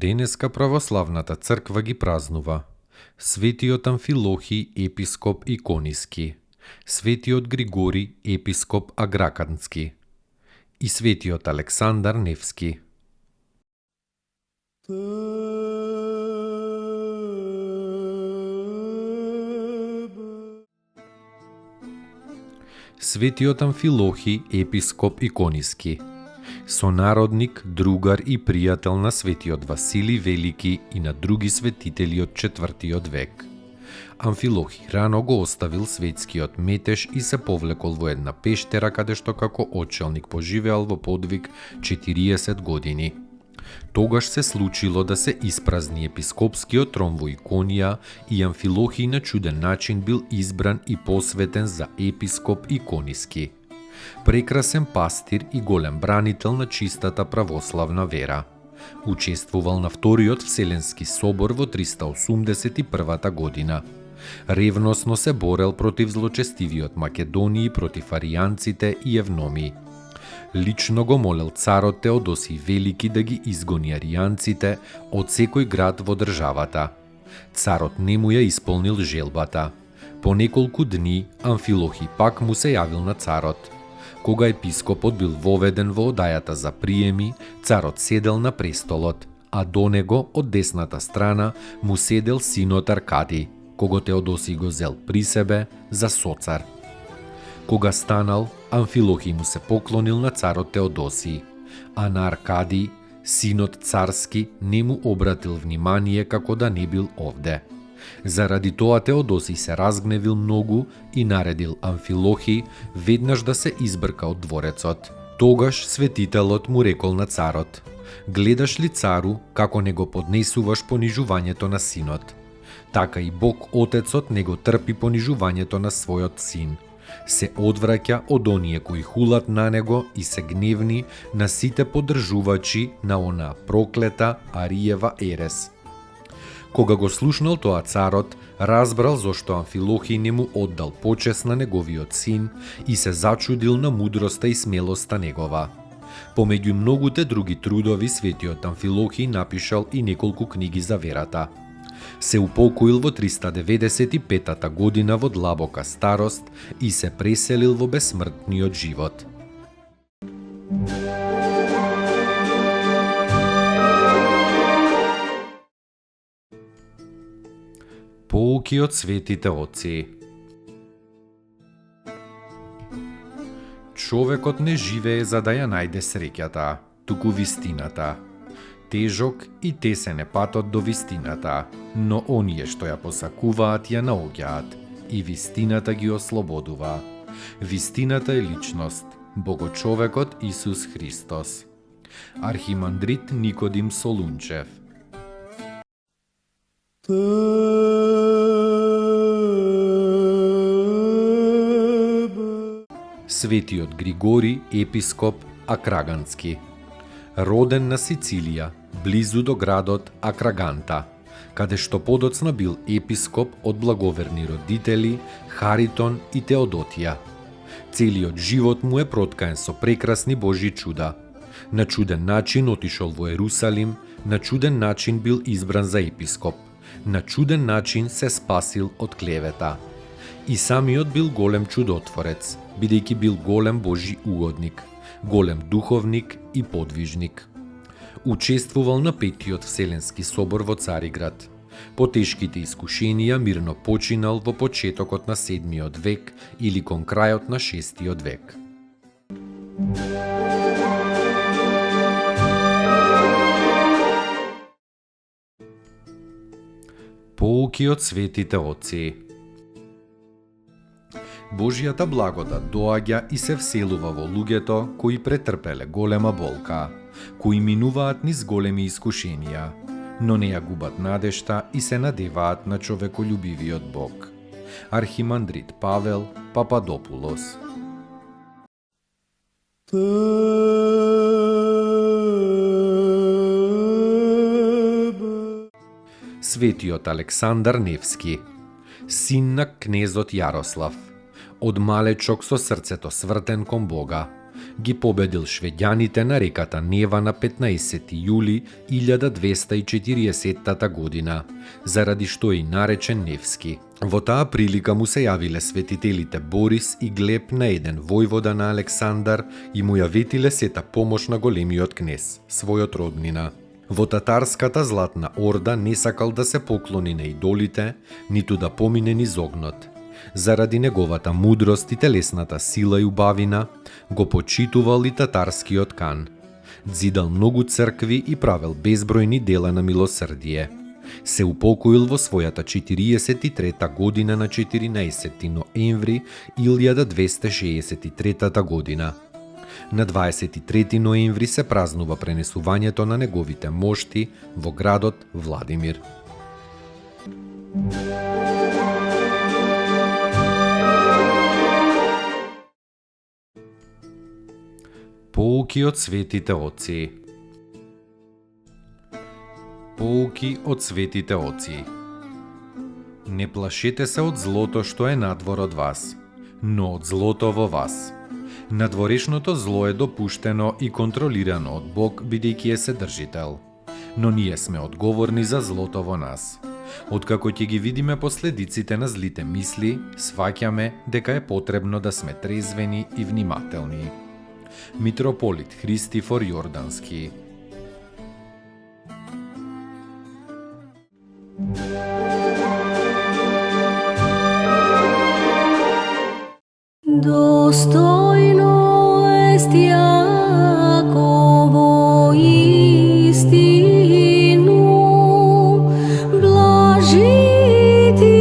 Денеска православната црква ги празнува Светиот Амфилохи, епископ Икониски, Светиот Григори, епископ Агракански и Светиот Александар Невски. Светиот Амфилохи, епископ Икониски, сонародник, другар и пријател на светиот Василий Велики и на други светители од 4 век. Амфилохи рано го оставил светскиот метеж и се повлекол во една пештера каде што како очелник поживеал во подвиг 40 години. Тогаш се случило да се испразни епископскиот трон во Иконија и Амфилохи на чуден начин бил избран и посветен за епископ Икониски. Прекрасен пастир и голем бранител на чистата православна вера. Учествувал на Вториот Вселенски собор во 381 година. Ревносно се борел против злочестивиот Македонии, против аријанците и евномии. Лично го молел царот Теодосиј Велики да ги изгони аријанците од секој град во државата. Царот не му ја исполнил желбата. По неколку дни Амфилохи пак му се јавил на царот. Кога епископот бил воведен во одајата за приеми, царот седел на престолот, а до него од десната страна му седел синот Аркадиј, кого Теодосиј го зел при себе за соцар. Кога станал, Амфилохи му се поклонил на царот Теодосиј, а на Аркадиј, синот царски, не му обратил внимание како да не бил овде. Заради тоа Теодосиј се разгневил многу и наредил Амфилохи веднаш да се избрка од дворецот. Тогаш светителот му рекол на царот: гледаш ли, цару, како не го поднесуваш понижувањето на синот? Така и Бог Отецот не го трпи понижувањето на својот син. Се одвраќа од оние кои хулат на него и се гневни на сите поддржувачи на онаа проклета Аријева ерес. Кога го слушнал тоа царот, разбрал зошто Амфилохи не му оддал почест на неговиот син и се зачудил на мудроста и смелоста негова. Помеѓу многуте други трудови, светиот Амфилохи напишал и неколку книги за верата. Се упокоил во 395 година во длабока старост и се преселил во бесмртниот живот. Поуки од светите отци. Човекот не живее за да ја најде среќата, туку вистината. Тежок и тесен е патот до вистината, но оние што ја посакуваат ја наоѓаат и вистината ги ослободува. Вистината е личност, Богочовекот Исус Христос. Архимандрит Никодим Солунчев. Светиот Григори, епископ Акрагански. Роден на Сицилија, близу до градот Акраганта, каде што подоцна бил епископ од благоверни родители Харитон и Теодотија. Целиот живот му е проткаен со прекрасни Божји чуда. На чуден начин отишол во Ерусалим, на чуден начин бил избран за епископ, на чуден начин се спасил од клевета. И самиот бил голем чудотворец, бидејќи бил голем Божји угодник, голем духовник и подвижник. Учествувал на Петиот Вселенски собор во Цариград. По тешките искушенија мирно починал во почетокот на 7 век или кон крајот на 6 век. Поуки од светите отци. Божјата благодат доаѓа и се вселува во луѓето кои претрпеле голема болка, кои минуваат низ големи искушенија, но не ја губат надежта и се надеваат на човеколюбивиот Бог. Архимандрит Павел Пападопулос. Светиот Александар Невски, син на кнезот Јарослав, од малечок со срцето свртен кон Бога, ги победил швеѓаните на реката Нева на 15 јули 1240 година, заради што е и наречен Невски. Во таа прилика му се јавиле светителите Борис и Глеб на еден војвода на Александар и му ја ветиле сета помош на големиот кнез, својот роднина. Во татарската златна орда не сакал да се поклони на идолите, ниту да помине низ огнот. Заради неговата мудрост и телесната сила и убавина, го почитувал и татарскиот кан. Дзидал многу цркви и правел безбројни дела на милосрдие. Се упокоил во својата 43 година на 14 ноември 1263 година. На 23 ноември се празнува пренесувањето на неговите мошти во градот Владимир. Поуки од светите оци. Поуки од светите оци. Не плашете се од злото што е надвор од вас, но од злото во вас. Надворешното зло е допуштено и контролирано од Бог, бидејќи е Седржител. Но ние сме одговорни за злото во нас. Откако ќе ги видиме последиците на злите мисли, сваќаме дека е потребно да сме трезвени и внимателни. Митрополит Христифор Јордански. Достойно est Јаково истину, блажити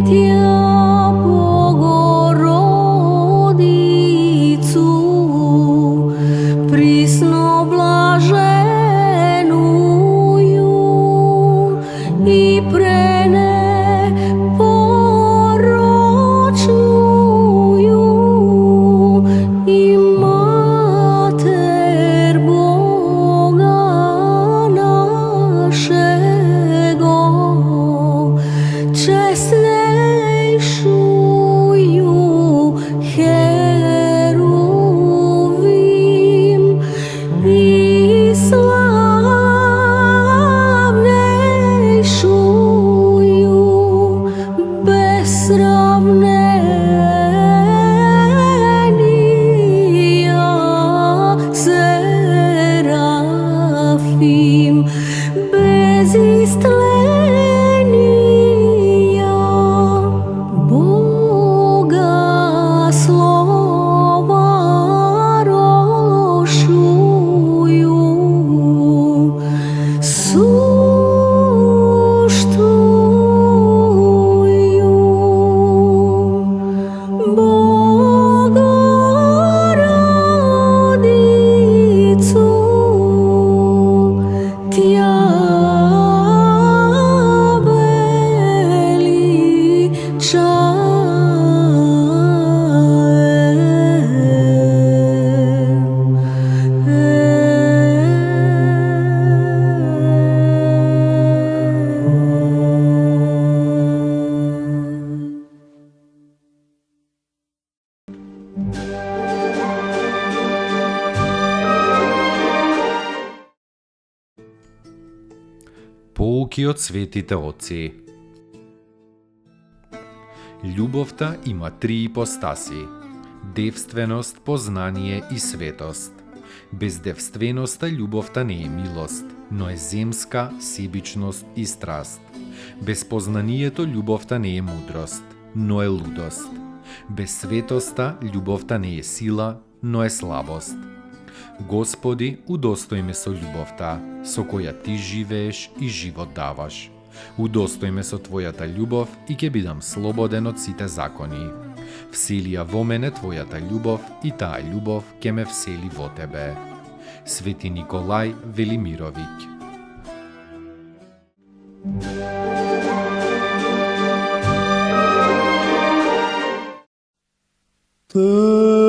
Тја Богородицу, присно блаженују и пренепорочнују и Матер Бога нашего, честнейшую Херувим и славнейшую без сравнения Серафим, без истления Бога слова рошую, суштую Богородицу, Тја Поуки од светите оци. Љубовта има три ипостаси: девственост, познание и светост. Без девственоста љубовта не е милост, но е земска, себичност и страст. Без познанието љубовта не е мудрост, но е лудост. Без светоста љубовта не е сила, но е слабост. Господи, удостој ме со љубовта, со која Ти живееш и живот даваш. Удостој ме со Твојата љубов и ќе бидам слободен од сите закони. Всели ја во мене Твојата љубов и таа љубов ќе ме всели во Тебе. Свети Николај Велимировиќ. Te